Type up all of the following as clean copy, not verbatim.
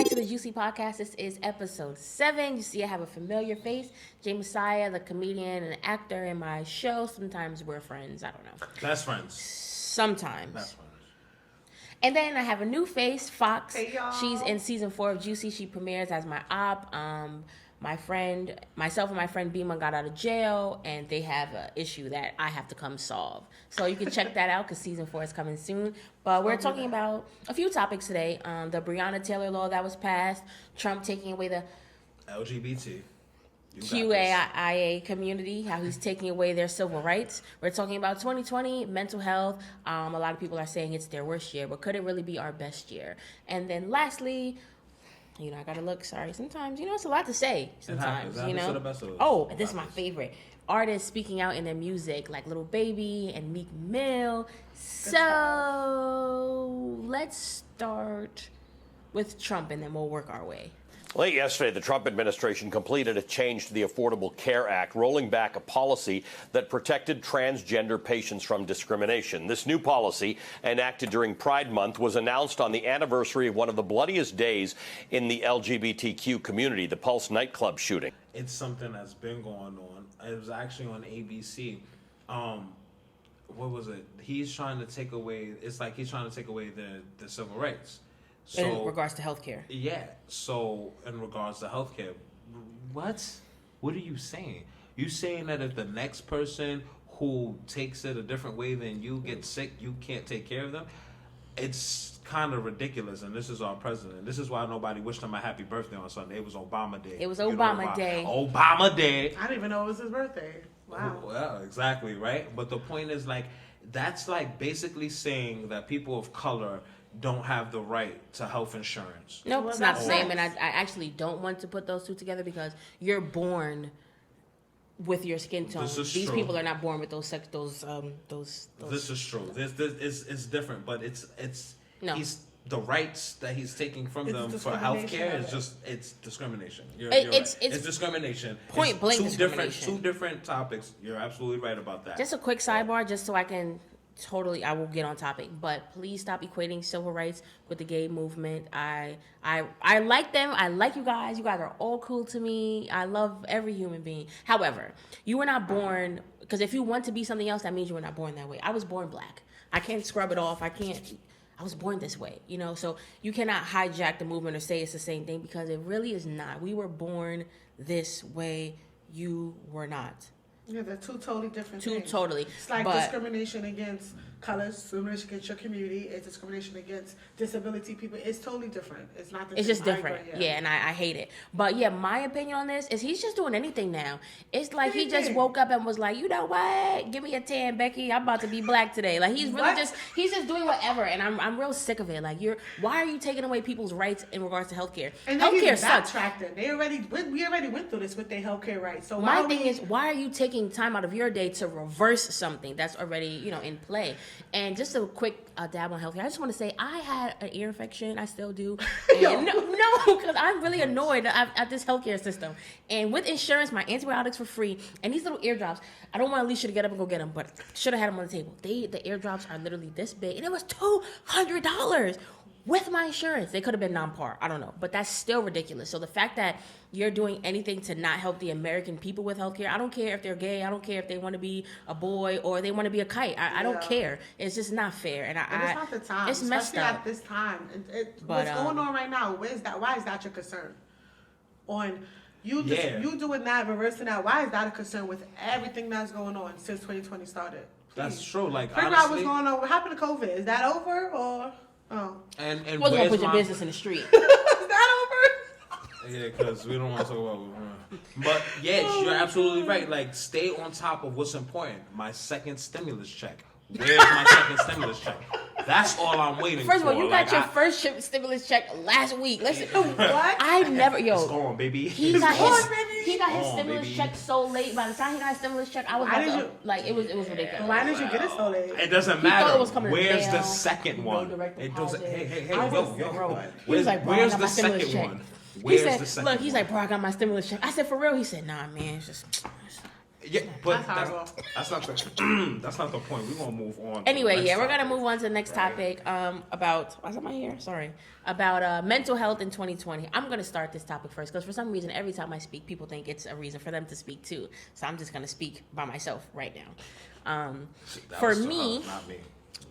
to the Juicy Podcast. This is episode 7. You see, I have a familiar face. Jay Messiah, the comedian and actor in my show. Sometimes we're friends. I don't know. Best friends. Sometimes. Best friends. And then I have a new face, Fox. Hey, y'all. She's in season 4 of Juicy. She premieres as my op. Myself and my friend Beeman got out of jail, and they have an issue that I have to come solve. So you can check that out because season 4 is coming soon. But we're talking about a few topics today. The Breonna Taylor law that was passed, Trump taking away the LGBT. QAIA community, how he's taking away their civil rights. We're talking about 2020, mental health. A lot of people are saying it's their worst year, but could it really be our best year? And then lastly, I gotta look. Sorry, sometimes it's a lot to say. Sometimes To the best of us. Oh, this is my favorite. Artists speaking out in their music, like Lil Baby and Meek Mill. So let's start with Trump, and then we'll work our way. Late yesterday, the Trump administration completed a change to the Affordable Care Act, rolling back a policy that protected transgender patients from discrimination. This new policy, enacted during Pride Month, was announced on the anniversary of one of the bloodiest days in the LGBTQ community, the Pulse nightclub shooting. It's something that's been going on. It was actually on ABC. What was it? He's trying to take away. It's like he's trying to take away the civil rights. So, in regards to healthcare. Yeah. So in regards to healthcare, what are you saying? You saying that if the next person who takes it a different way than you gets sick, you can't take care of them? It's kind of ridiculous. And this is our president. This is why nobody wished him a happy birthday on Sunday. It was Obama Day. It was Obama Day. Obama Day. I didn't even know it was his birthday. Wow. Well, exactly, right? But the point is, that's basically saying that people of color don't have the right to health insurance. Nope, Well, it's not the that's same. nice. And I actually don't want to put those two together because you're born with your skin tone. This is These true. people are not born with those. This is true. It's different, but it's No. he's the rights that he's taking from It's them for discrimination healthcare of is it. just it's discrimination. You're It's right. It's discrimination. point It's blank two discrimination. Two different topics. You're absolutely right about that. Just a quick sidebar, just so I can I will get on topic. But please stop equating civil rights with the gay movement. I like them. I like you guys. You guys are all cool to me. I love every human being. However, you were not born, because if you want to be something else, that means you were not born that way. I was born black. I can't scrub it off. I was born this way, so you cannot hijack the movement or say it's the same thing because it really is not. We were born this way. You were not. Yeah, they're two totally different things. Totally. It's like discrimination against colors, discrimination against your community, it's discrimination against disability people. It's totally different. It's not the It's same. just different. Yeah, and I hate it. But yeah, my opinion on this is he's just doing anything now. It's like he just woke up and was like, you know what? Give me a tan, Becky. I'm about to be black today. Like he's really he's just doing whatever, and I'm real sick of it. Like why are you taking away people's rights in regards to healthcare? And then Healthcare sucks. we already went through this with their healthcare rights. So my thing is, why are you taking time out of your day to reverse something that's already in play? And just a quick dab on healthcare. I just want to say I had an ear infection. I still do. And no, because I'm really annoyed at this healthcare system. And with insurance, my antibiotics were free, and these little eardrops. I don't want Alicia to get up and go get them, but should have had them on the table. The eardrops are literally this big, and it was $200. With my insurance, they could have been non-par. I don't know. But that's still ridiculous. So the fact that you're doing anything to not help the American people with healthcare, I don't care if they're gay. I don't care if they want to be a boy or they want to be a kite. I don't care. It's just not fair. And it's not the time. It's messed especially up. At this time. What's going on right now? Why is that your concern? You doing that, reversing that. Why is that a concern with everything that's going on since 2020 started? Please. That's true. Figure out what's going on. What happened to COVID? Is that over or? Oh. And wasn't gonna put your business in the street. Is that over? Yeah, because we don't want to talk about. But yes, you're absolutely right. Stay on top of what's important. My second stimulus check. Where's my second stimulus check? That's all I'm waiting for. First of all, you got your first stimulus check last week. Listen, what? I never, It's gone, baby. He got his on, stimulus baby. check so late. By the time he got his stimulus check, I was it was ridiculous. Why did you get it so late? It doesn't He thought matter. it was coming in the Where's mail, the second no one? direct It doesn't. deposit. Hey, I was yo. bro. He Where's, was like, bro, I where's got the my stimulus second check. one? He Where's said, the second look, he's one? like, bro, I got my stimulus check. I said, for real? He said, nah, man, it's just. Yeah, but that's not the that's not the point. We're gonna move on. Anyway, we're gonna move on to the next topic. About why is my hair? Sorry, about mental health in 2020. I'm gonna start this topic first because for some reason, every time I speak, people think it's a reason for them to speak too. So I'm just gonna speak by myself right now. For me.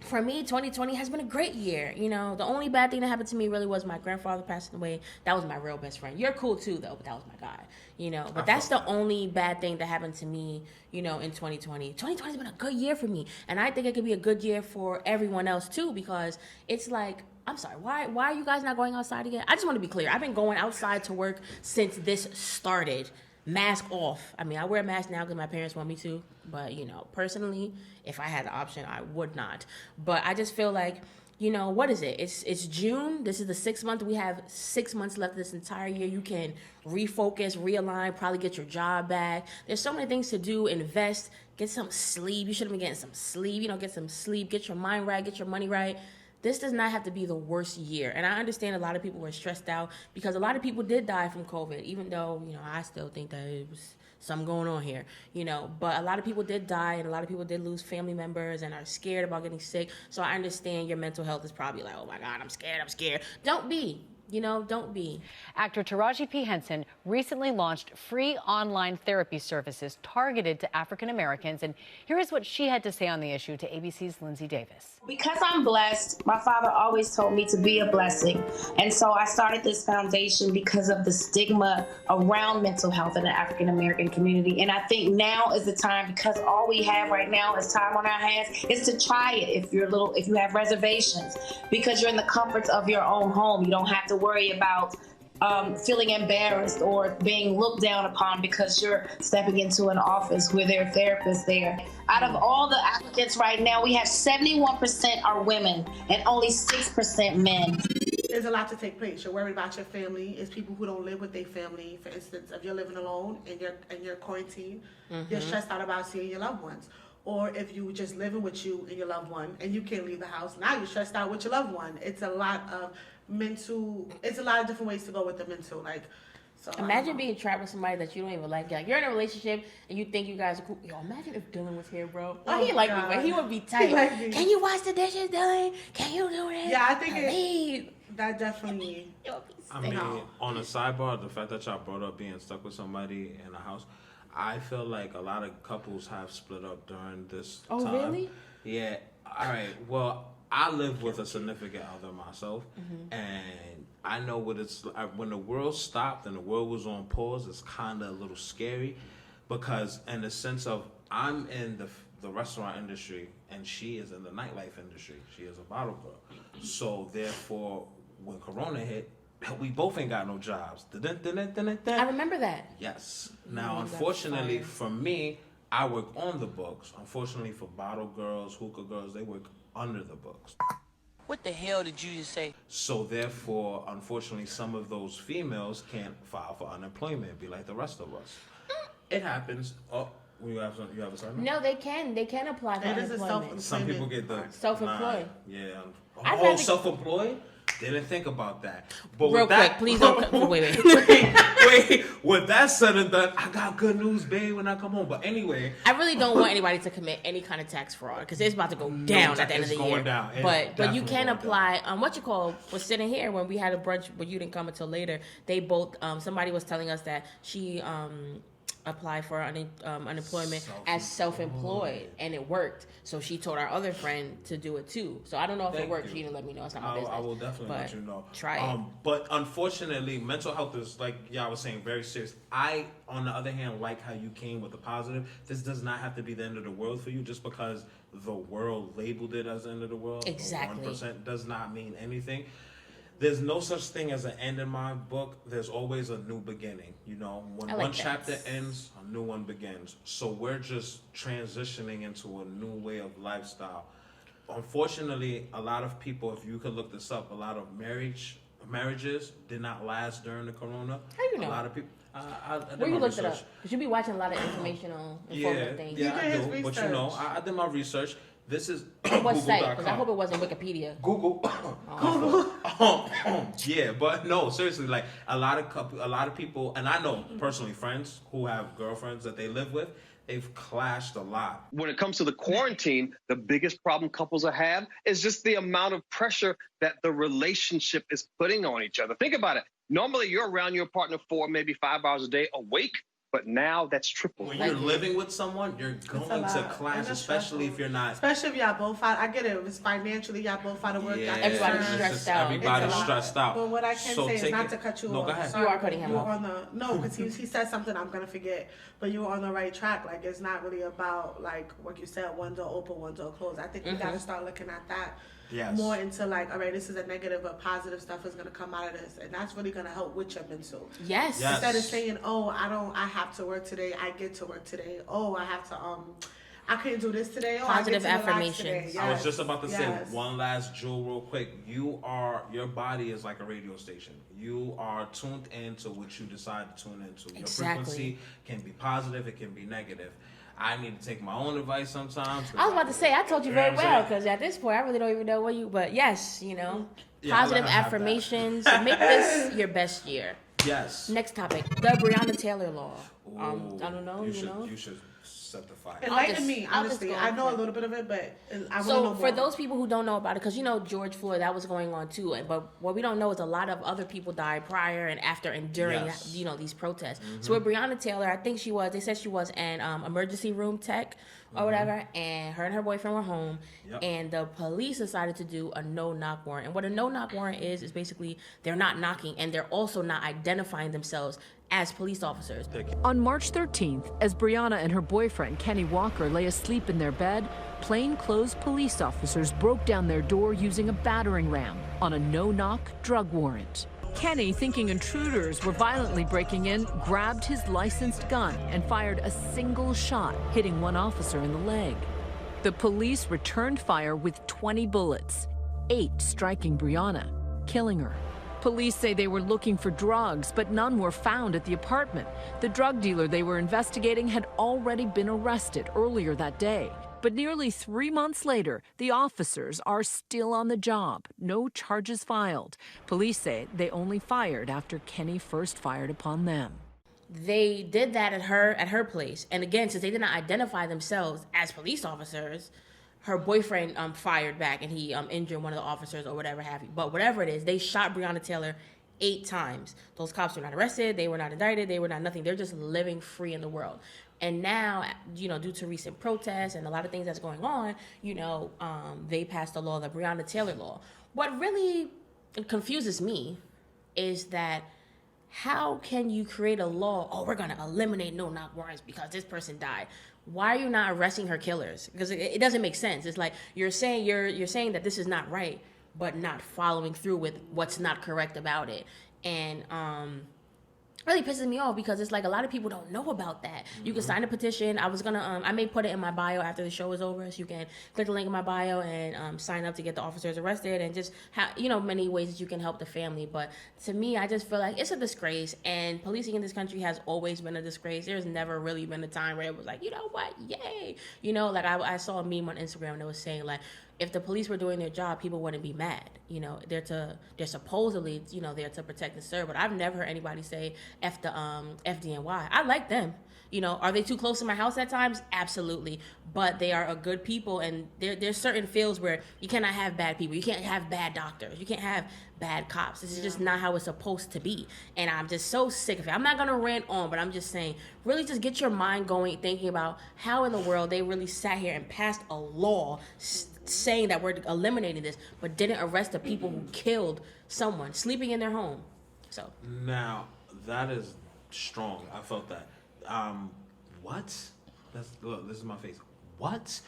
For me, 2020 has been a great year. You know, the only bad thing that happened to me really was my grandfather passing away. That was my real best friend. You're cool too, though, but that was my guy. You know, but that's the only bad thing that happened to me, you know, in 2020. 2020 has been a good year for me. And I think it could be a good year for everyone else too, because it's like, I'm sorry, why are you guys not going outside again? I just want to be clear. I've been going outside to work since this started. Mask off. I mean, I wear a mask now because my parents want me to. But, you know, personally, if I had the option, I would not. But I just feel like, you know, what is it? It's June. This is the 6th month. We have 6 months left this entire year. You can refocus, realign, probably get your job back. There's so many things to do. Invest. Get some sleep. You should have been getting some sleep. You know, get some sleep. Get your mind right. Get your money right. This does not have to be the worst year. And I understand a lot of people were stressed out because a lot of people did die from COVID, even though, you know, I still think that it was something going on here, you know. But a lot of people did die and a lot of people did lose family members and are scared about getting sick. So I understand your mental health is probably like, oh my God, I'm scared. Don't be. You know, don't be. Actor Taraji P. Henson recently launched free online therapy services targeted to African Americans. And here is what she had to say on the issue to ABC's Lindsay Davis. Because I'm blessed, my father always told me to be a blessing. And so I started this foundation because of the stigma around mental health in the African American community. And I think now is the time, because all we have right now is time on our hands, is to try it if you have reservations, because you're in the comforts of your own home. You don't have to worry about feeling embarrassed or being looked down upon because you're stepping into an office where there are therapists there. Out of all the applicants right now, we have 71% are women and only 6% men. There's a lot to take place. You're worried about your family. It's people who don't live with their family. For instance, if you're living alone and you're quarantined, you're stressed out about seeing your loved ones. Or if you just living with you and your loved one and you can't leave the house, now you're stressed out with your loved one. It's a lot of different ways to go with the mental. Like, so imagine being trapped with somebody that you don't even like. Like, you're in a relationship and you think you guys are cool. Yo, imagine if Dylan was here, bro. Oh, he like me, but he would be tight. Like, can you wash the dishes, Dylan? Can you do this? Yeah, I think that definitely. I mean, on a sidebar, the fact that y'all brought up being stuck with somebody in a house, I feel like a lot of couples have split up during this time. Oh, really? Yeah. All right. Well, I live with a significant other myself, and I know what it's like. When the world stopped and the world was on pause, it's kind of a little scary, because in the sense of I'm in the restaurant industry and she is in the nightlife industry. She is a bottle girl. So therefore, when Corona hit, we both ain't got no jobs. I remember that. Yes. Now, unfortunately for me, I work on the books. Unfortunately for bottle girls, hookah girls, they work under the books. What the hell did you just say? So therefore, unfortunately, some of those females can't file for unemployment, be like the rest of us. It happens. Oh, you have a son? No, they can apply for unemployment. Some people get the self-employed. Yeah. Self-employed? Didn't think about that. But real quick, please don't. Wait. Wait. With that said and done, I got good news, babe, when I come home. But anyway, I really don't want anybody to commit any kind of tax fraud because it's about to go down at the end of the year. Down. But you can apply. Was sitting here when we had a brunch, but you didn't come until later. They both. Somebody was telling us that she apply for unemployment as self-employed, and it worked. So she told our other friend to do it too. So I don't know if it worked. She didn't let me know. It's not my business. I will definitely let you know. Try it. But unfortunately, mental health is, like y'all was saying, very serious. I, on the other hand, like how you came with the positive. This does not have to be the end of the world for you just because the world labeled it as the end of the world. Exactly. 1% does not mean anything. There's no such thing as an end in my book. There's always a new beginning. You know, when one chapter ends, a new one begins. So we're just transitioning into a new way of lifestyle. Unfortunately, a lot of people, if you could look this up, a lot of marriages did not last during the corona. How do you know? A lot of people. Where you looked it up? Because you be watching a lot of informational, informative things. Yeah, I do. But you know, I did my research. This is what site? Because I hope it wasn't Wikipedia. Google. Yeah, but no, seriously, like a lot of people, and I know personally friends who have girlfriends that they live with. they've clashed a lot. When it comes to the quarantine, the biggest problem couples have is just the amount of pressure that the relationship is putting on each other. Think about it. Normally, you're around your partner 4, maybe 5 hours a day awake, but now that's triple. When you're living with someone, you're going to clash, especially if you're not. Especially if y'all both out. I get it. If it's financially, y'all both out of work. Yeah, everybody's stressed out. Everybody's stressed out. But what I can say is not to cut you off. Go ahead. You are cutting him off. No, because he said something I'm gonna forget. But you were on the right track. Like, it's not really about like what you said, one door open, one door closed. I think we gotta start looking at that. Yes. More into like, all right, this is a negative, but positive stuff is gonna come out of this, and that's really gonna help with your mental. Yes. Instead of saying, oh, I have to work today, I get to work today. Oh, I have to I couldn't do this today. Oh, Positive I get to affirmations. today. Yes. I was just about to say Yes. one last jewel real quick. Your body is like a radio station. You are tuned into what you decide to tune into. Your frequency can be positive, it can be negative. I need to take my own advice sometimes. I was about to say, I told you very well, because at this point, I really don't even know what you, but yes, positive affirmations. Make this your best year. Yes. Next topic, the Breonna Taylor law. I don't know, You should set the fire. Enlighten me, honestly. I know a little bit of it, but I want to know more. For those people who don't know about it, because George Floyd, that was going on too, but what we don't know is a lot of other people died prior and after and during these protests. So with Breonna Taylor, I think they said she was an emergency room tech or whatever, and her boyfriend were home, and the police decided to do a no-knock warrant. And what a no-knock warrant is basically they're not knocking, and they're also not identifying themselves as police officers. On March 13th, as Breonna and her boyfriend, Kenny Walker, lay asleep in their bed, plainclothes police officers broke down their door using a battering ram on a no-knock drug warrant. Kenny, thinking intruders were violently breaking in, grabbed his licensed gun and fired a single shot, hitting one officer in the leg. The police returned fire with 20 bullets, 8 striking Breonna, killing her. Police say they were looking for drugs, but none were found at the apartment. The drug dealer they were investigating had already been arrested earlier that day. But nearly 3 months later, the officers are still on the job. No charges filed. Police say they only fired after Kenny first fired upon them. They did that at her place. And again, since they did not identify themselves as police officers, her boyfriend fired back and he injured one of the officers or whatever have you. But whatever it is, they shot Breonna Taylor 8 times. Those cops were not arrested. They were not indicted. They were not nothing. They're just living free in the world. And now, due to recent protests and a lot of things that's going on, they passed the law, the Breonna Taylor law. What really confuses me is that how can you create a law, oh, we're going to eliminate no-knock warrants because this person died. Why are you not arresting her killers? Because it doesn't make sense. It's like you're saying that this is not right, but not following through with what's not correct about it. And really pisses me off because it's like a lot of people don't know about that. You can sign a petition. I was gonna I may put it in my bio after the show is over, so you can click the link in my bio and sign up to get the officers arrested, and just many ways that you can help the family. But to me, I just feel like it's a disgrace, and policing in this country has always been a disgrace. There's never really been a time where it was like, you know what, yay, like I saw a meme on Instagram that was saying like, if the police were doing their job, people wouldn't be mad. They're supposedly, there to protect and serve. But I've never heard anybody say F the FDNY. I like them. Are they too close to my house at times? Absolutely. But they are a good people, and there's certain fields where you cannot have bad people. You can't have bad doctors. You can't have bad cops. This is just not how it's supposed to be. And I'm just so sick of it. I'm not going to rant on, but I'm just saying, really just get your mind going, thinking about how in the world they really sat here and passed a law saying that we're eliminating this, but didn't arrest the people who killed someone sleeping in their home. So now that is strong. I felt that. What? Look, this is my face. What?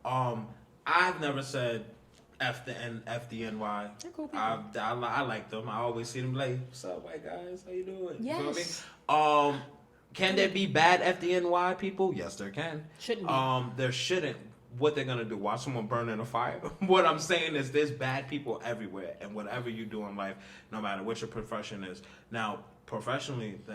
I've never said FDNY. They're cool people. I like them. I always see them like, what's up, white guys? How you doing? Yes. You feel me? Can there be bad FDNY people? Yes, there can. Shouldn't be. There shouldn't. What they're gonna do? Watch someone burn in a fire? What I'm saying is, there's bad people everywhere, and whatever you do in life, no matter what your profession is. Now, professionally, the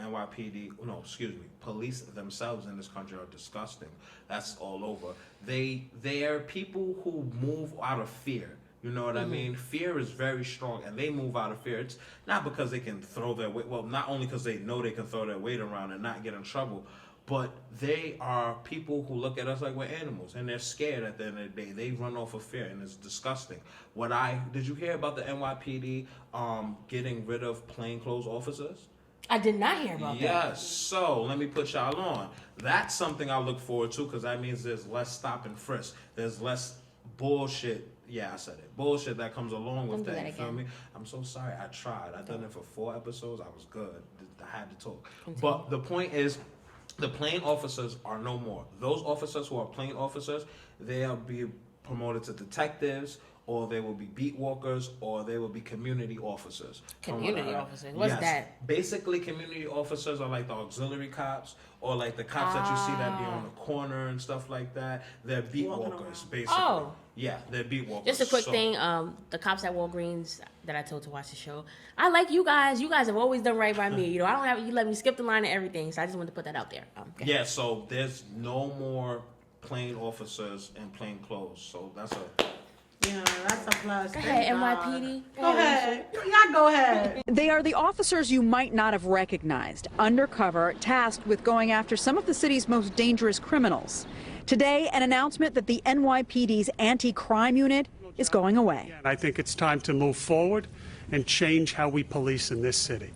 police themselves in this country are disgusting. That's all over. They are people who move out of fear. You know what I mean? Fear is very strong, and they move out of fear. It's not because they can throw their weight. Well, not only because they know they can throw their weight around and not get in trouble, But they are people who look at us like we're animals, and they're scared at the end of the day. They run off of fear, and it's disgusting. Did you hear about the NYPD getting rid of plainclothes officers? I did not hear about that. Yes, so let me put y'all on. That's something I look forward to, because that means there's less stop and frisk. There's less bullshit. Yeah, I said it. Bullshit that comes along with that. You feel me? I'm so sorry. I tried. I done it for 4 episodes. I was good. I had to talk. But the point is, the plain officers are no more. Those officers who are plain officers, they'll be promoted to detectives, or they will be beat walkers, or they will be community officers. Community officers? What's that? Basically, community officers are like the auxiliary cops, or like the cops that you see that be on the corner and stuff like that. They're beat walkers, basically. Oh. Yeah, they're beat walkers. Just a quick thing, the cops at Walgreens that I told to watch the show, I like you guys. You guys have always done right by me. You know, I don't have, you let me skip the line and everything, so I just wanted to put that out there. Okay. Yeah, so there's no more plain officers in plain clothes, so that's a... Yeah, that's a plus. Go ahead, NYPD. Go ahead. Y'all go ahead. They are the officers you might not have recognized, undercover, tasked with going after some of the city's most dangerous criminals. Today, an announcement that the NYPD's anti-crime unit is going away. I think it's time to move forward and change how we police in this city.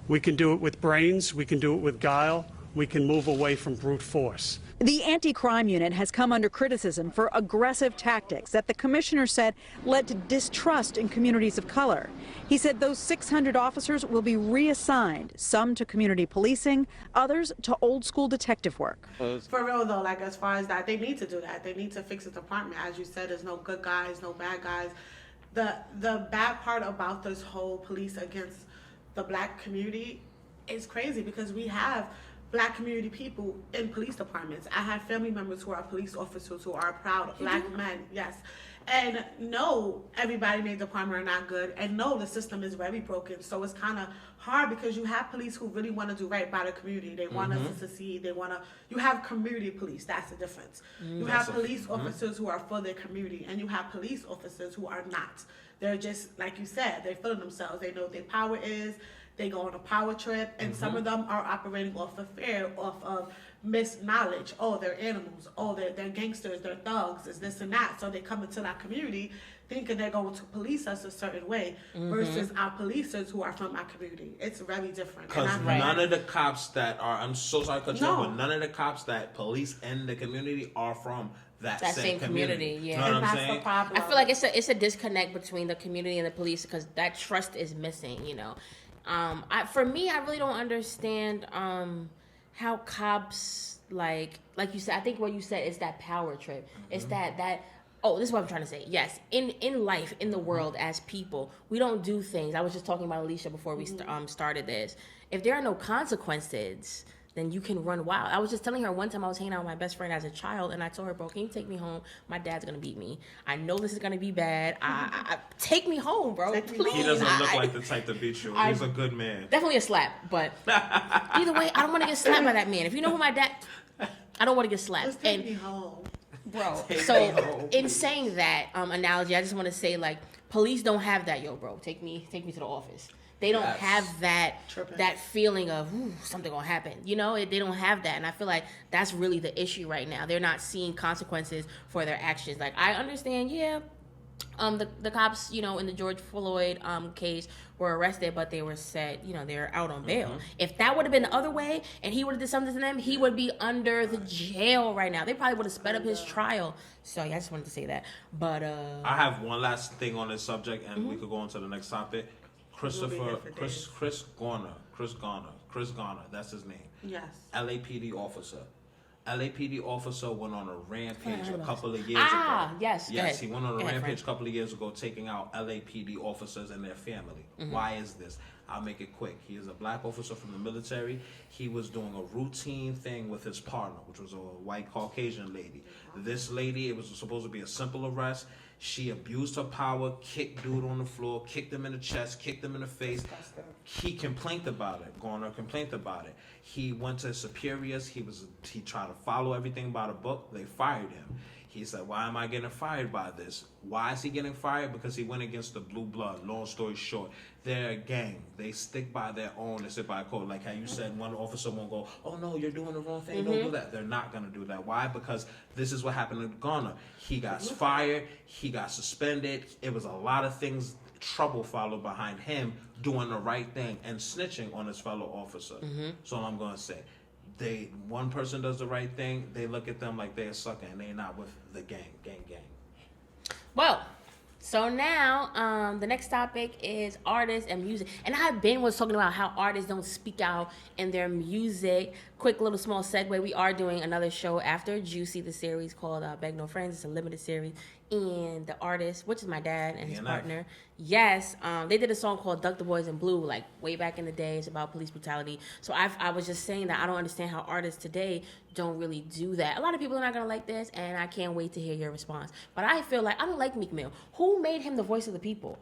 We can do it with brains, we can do it with guile, we can move away from brute force. The anti-crime unit has come under criticism for aggressive tactics that the commissioner said led to distrust in communities of color. He said those 600 officers will be reassigned, some to community policing, others to old school detective work. For real though, like as far as that, they need to do that. They need to fix the department. As you said, there's no good guys, no bad guys. The bad part about this whole police against the black community is crazy, because we have black community people in police departments. I have family members who are police officers who are proud black men, yes. And no, everybody in the department are not good, and no, the system is very broken. So it's kind of hard, because you have police who really want to do right by the community. They want us to succeed. You have community police. That's the difference. You have police officers who are for their community, and you have police officers who are not. They're just, like you said, they're feeling themselves. They know what their power is. They go on a power trip, and some of them are operating off of fear, off of misknowledge. Oh, they're animals. Oh, they're gangsters. They're thugs. It's this and that. So they come into that community thinking they're going to police us a certain way, versus our policers who are from our community. It's very different. Because none of the cops that are, I'm so sorry to cut you off, but none of the cops that police in the community are from that same community. Yeah, you know what I'm that's saying? the problem. I feel like it's a disconnect between the community and the police, because that trust is missing. You know. For me, I really don't understand how cops, like you said, I think what you said is that power trip. It's that oh, this is what I'm trying to say. Yes, in life, in the world, as people, we don't do things. I was just talking about Alicia before we started this. If there are no consequences, then you can run wild. I was just telling her one time I was hanging out with my best friend as a child, and I told her, bro, can you take me home? My dad's gonna beat me. I know this is gonna be bad. Take me home, bro. Please. He doesn't look like the type to beat you. He's a good man. Definitely a slap, but either way, I don't want to get slapped by that man. If you know who my dad, I don't want to get slapped. Just take me home. Bro, so in saying that analogy, I just want to say, like, police don't have that, yo, bro. Take me to the office. They don't have that feeling of something gonna happen. You know, they don't have that, and I feel like that's really the issue right now. They're not seeing consequences for their actions. Like, I understand, the cops, you know, in the George Floyd case were arrested, but they were set, you know, they're out on bail. If that would have been the other way, and he would have did something to them, he would be under the jail right now. They probably would have sped up his trial. So yeah, I just wanted to say that. But I have one last thing on this subject, and we could go on to the next topic. Chris Garner, that's his name. Yes. LAPD officer. LAPD officer went on a rampage a couple of years ago. Yes, he went on a rampage a couple of years ago, taking out LAPD officers and their family. Why is this? I'll make it quick. He is a black officer from the military. He was doing a routine thing with his partner, which was a white Caucasian lady. This lady, it was supposed to be a simple arrest. She abused her power, kicked dude on the floor, kicked him in the chest, kicked him in the face. He complained about it. Garner complained about it. He went to his superiors. He tried to follow everything by the book. They fired him. He said, why am I getting fired by this? Why is he getting fired? Because he went against the Blue Blood. Long story short, they're a gang. They stick by their own. They stick by a code. Like how you said, one officer won't go, oh no, you're doing the wrong thing. Don't do that. They're not going to do that. Why? Because this is what happened in Ghana. He got fired. He got suspended. It was a lot of things, trouble followed behind him doing the right thing and snitching on his fellow officer. So I'm going to say. One person does the right thing, they look at them like they're a sucker and they're not with the gang. Well, so now the next topic is artists and music. And was talking about how artists don't speak out in their music. Quick little small segue. We are doing another show after Juicy, the series called Beg No Friends. It's a limited series. And the artist, which is my dad and his partner, they did a song called Duck the Boys in Blue, like way back in the day. It's about police brutality. So I was just saying that I don't understand how artists today don't really do that. A lot of people are not going to like this, and I can't wait to hear your response. But I feel like I don't like Meek Mill. Who made him the voice of the people?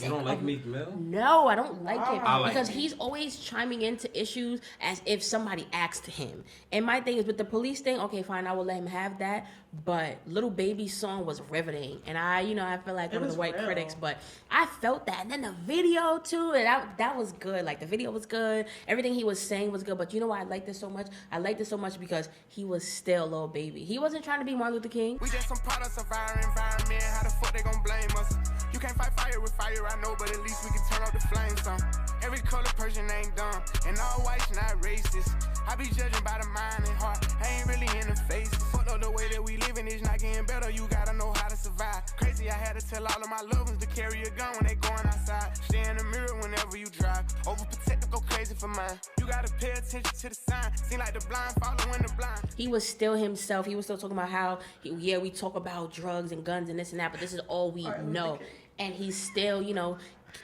You don't like Meek Mill? No, I don't like him because him. he's always chiming into issues as if somebody asked him. And my thing is with the police thing, okay, fine, I will let him have that. But Little Baby's song was riveting, and I feel like one of the white critics, but I felt that. And then the video too, and that was good. Like the video was good, everything he was saying was good. But you know why I liked this so much? I liked it so much because he was still Lil Baby. He wasn't trying to be Martin Luther King. We just some products of our environment. How the fuck they gon' blame us? You can't fight fire with fire, I know, but at least we can turn up the flames on. Every color person ain't dumb, and all whites not racist. I be judging by the mind and heart, I ain't really in the face. Fuck up the way that we living is not getting better, you gotta know how to survive. Crazy, I had to tell all of my loved ones to carry a gun when they going outside. Stay in the mirror whenever you drive, overprotective, go crazy for mine. You gotta pay attention to the sign, seem like the blind following the blind. He was still himself. He was still talking about how, we talk about drugs and guns and this and that, but this is all we know. And he's still,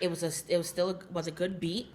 it was a good beat,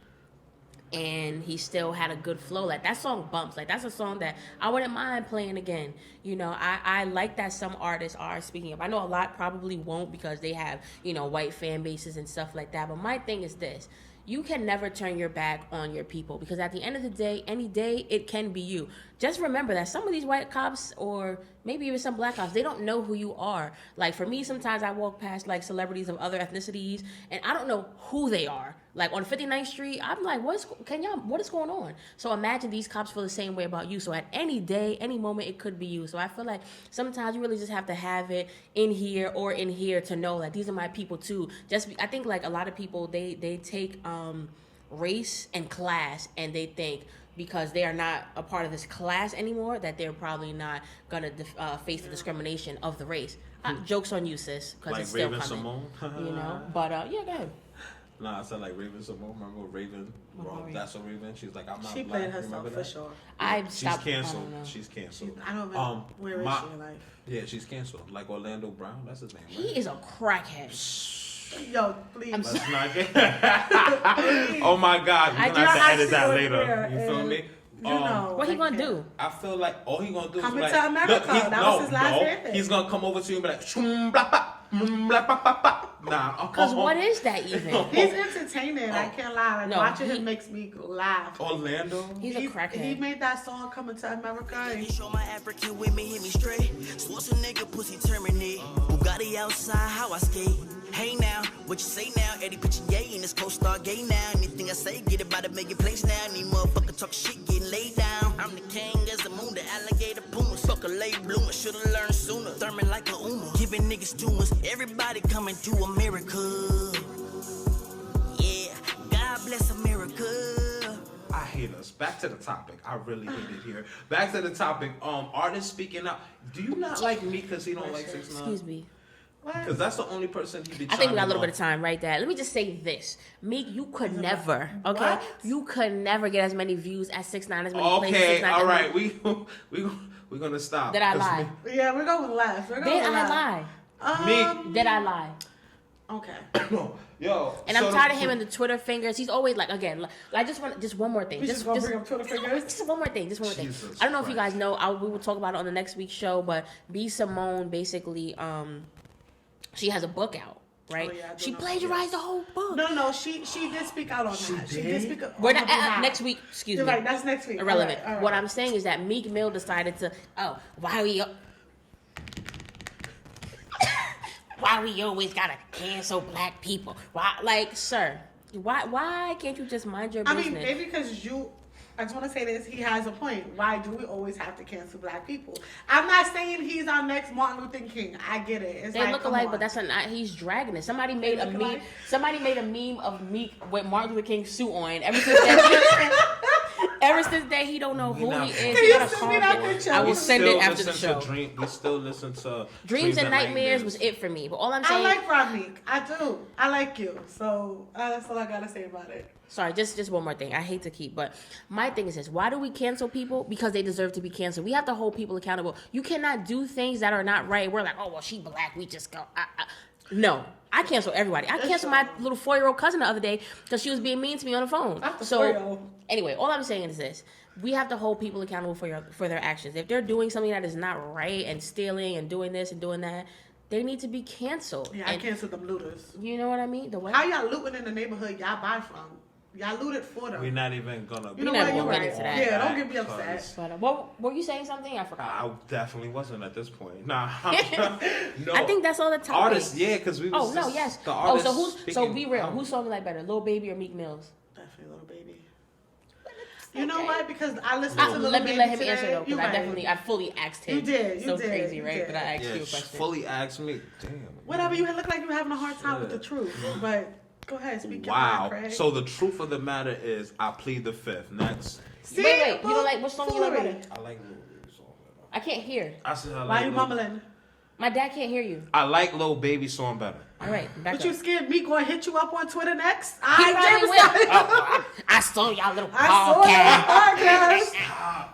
and he still had a good flow. Like that song bumps. Like that's a song that I wouldn't mind playing again. I like that some artists are speaking up. I know a lot probably won't because they have, white fan bases and stuff like that. But my thing is this. You can never turn your back on your people because at the end of the day, any day, it can be you. Just remember that some of these white cops or maybe even some black cops, they don't know who you are. Like for me, sometimes I walk past like celebrities of other ethnicities and I don't know who they are. Like on 59th Street, I'm like, what is going on? So imagine these cops feel the same way about you. So at any day, any moment, it could be you. So I feel like sometimes you really just have to have it in here or in here to know that these are my people too. I think like a lot of people, they take race and class and they think because they are not a part of this class anymore that they're probably not gonna face the discrimination of the race. Joke's on you, sis, because like it's still Raven coming. Simone? But yeah, go ahead. Nah, I said like Raven Simone. Remember Raven? That's a Raven. She's like, I'm not She black. played herself for sure. She's canceled. She's canceled. I don't know where is she in life. Yeah, she's canceled. Like Orlando Brown. That's his name. Right? He is a crackhead. Yo, please. Let's not get. Oh my God, we're gonna have to edit that later. You feel me? What he gonna do? I feel like all he gonna do Coming is to America. That was his last anthem. He's gonna come over to you and be like, "Shum, blah, blah, blah, blah, blah, blah." Nah. Because what is that even? He's entertaining. I can't lie. Like, watching him makes me laugh. Orlando. He's a crackhead. He made that song Coming to America. He show my African women hit me straight. Sports a nigga pussy terminate. Bugatti outside, how I skate. Hey now, what you say now? Eddie picture yay in this co-star gay now. Anything I say, get about to make it place now. Need motherfucker talk shit, getting laid down. I'm the king as the moon, the alligator pumas. Fuck a late bloomer, should've learned sooner. Thurman like a Uma, giving niggas tumors. Everybody coming to America. Yeah, God bless America. I hate us. Back to the topic. I really hate it here. Back to the topic. Artists speaking up. Do you not like me because he don't like 6ix9ine? Excuse me. Because that's the only person he be. I think we got a little bit of time right there. Let me just say this. Meek, you could never, okay? What? You could never get as many views as 6ix9ine, as many plays as 6ix9ine. All right. We're going to stop. Did I lie? Yeah, we're going left. Did I lie? Meek. Did I lie? Okay. Yo. And I'm tired of him and the Twitter fingers. He's always like, again, I just want one more thing. Just bring up Twitter fingers. Just one more thing. Jesus I don't know if you Christ. guys know. We will talk about it on the next week's show. But B. Simone basically, she has a book out, right? Oh, yeah, she plagiarized the whole book. No. She did speak out on that. She did speak out. We're not next week. Excuse You're me. right. That's next week. Irrelevant. All right. What I'm saying is that Meek Mill decided to. Why are we? why we always gotta cancel black people? Why, like, sir, why can't you just mind your business? I mean, maybe because I just want to say this, he has a point. Why do we always have to cancel black people? I'm not saying he's our next Martin Luther King. I get it. It's they like, look alike, but that's not. He's dragging it. Somebody made a meme. Alike? Somebody made a meme of Meek with Martin Luther King's suit on. Ever since that, he don't know who he is. He got a calm down. I will send it after the show. We still listen to Dreams and Nightmares was it for me. But all I'm saying, I like Rob Meek. I do. I like you. So that's all I gotta say about it. Sorry, just one more thing. I hate to keep, but my thing is this. Why do we cancel people? Because they deserve to be canceled. We have to hold people accountable. You cannot do things that are not right. We're like, oh, well, she black. We just go. No. I cancel everybody. I canceled my little 4-year-old cousin the other day because she was being mean to me on the phone. So, anyway, all I'm saying is this. We have to hold people accountable for their actions. If they're doing something that is not right and stealing and doing this and doing that, they need to be canceled. Yeah, I canceled them looters. You know what I mean? The what? How y'all looting in the neighborhood y'all buy from? Y'all looted for them. We're not even gonna. You know what? You're right. Yeah, don't get me upset. But what were you saying something? I forgot. I definitely wasn't at this point. Nah. No. I think that's all the topics. Artists, yeah, because we. Was yes. The artists so be real. Whose song you like better, Lil Baby or Meek Mill's? Definitely Lil Baby. You know why? Because I listened to Lil Baby let him today. answer though, because I fully asked him. You did. So crazy, right? But I asked you a question. Fully asked me. Damn. Whatever. You look like you're having a hard time with the truth, but. Go ahead, speak your mind, Craig. So the truth of the matter is, I plead the fifth. Next. Wait. You don't like what song you like better? I like Lil Baby song better. I can't hear. I said I like. Why are you mumbling? My dad can't hear you. I like Lil Baby song better. All right, back But up. you scared me going to hit you up on Twitter next? I saw y'all little podcast.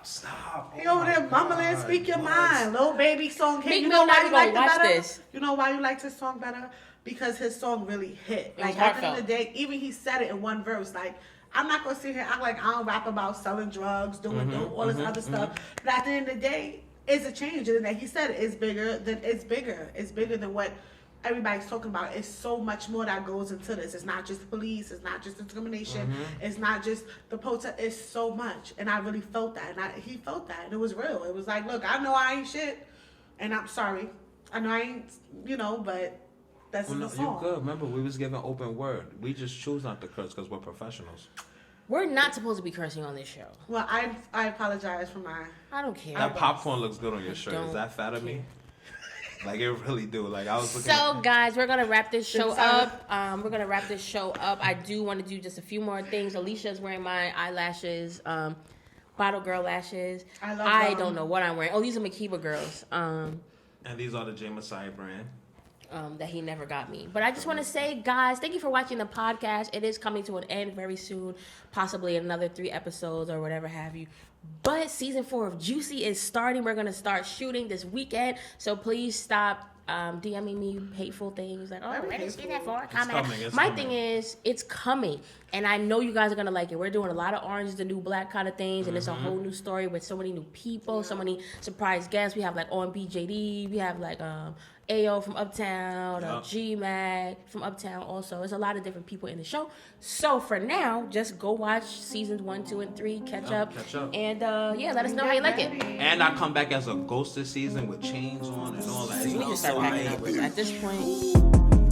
Stop. He over there mumbling, speak your mind. Lil Baby song hit. Meek You know why you like it better? This. You know why you like his song better? Because his song really hit. Like at the end of the day, even he said it in one verse. Like, I'm not gonna sit here and act like I don't rap about selling drugs, doing dope, all this other stuff. But at the end of the day, it's a change. And like he said, it's bigger. It's bigger than what everybody's talking about. It's so much more that goes into this. It's not just the police. It's not just discrimination. It's not just the protest. It's so much. And I really felt that. And he felt that. And it was real. It was like, look, I know I ain't shit. And I'm sorry. I know I ain't, but that's the song. You good. Remember, we was given open word. We just choose not to curse because we're professionals. We're not supposed to be cursing on this show. Well, I apologize for my... I don't care. That popcorn looks good on your shirt. Is that fat of me? Like, it really do. Like, I was looking guys, we're going to wrap this show up. I do want to do just a few more things. Alicia's wearing my eyelashes, Bottle Girl lashes. I don't know what I'm wearing. Oh, these are Makiba girls. And these are the J. Messiah brand. That he never got me. But I just want to say, guys, thank you for watching the podcast. It is coming to an end very soon, possibly another 3 episodes or whatever have you. But season 4 of Juicy is starting. We're going to start shooting this weekend. So please stop DMing me hateful things like, oh, where did season 4 coming? My thing is, it's coming. And I know you guys are going to like it. We're doing a lot of Orange is the New Black kind of things. And it's a whole new story with so many new people, so many surprise guests. We have like OMB JD. We have like AO from Uptown, G-Mag from Uptown also. There's a lot of different people in the show. So for now, just go watch seasons 1, 2, and 3, catch up. And let us know how you like it. And I come back as a ghost this season with chains on and all that. We just start packing up at this point.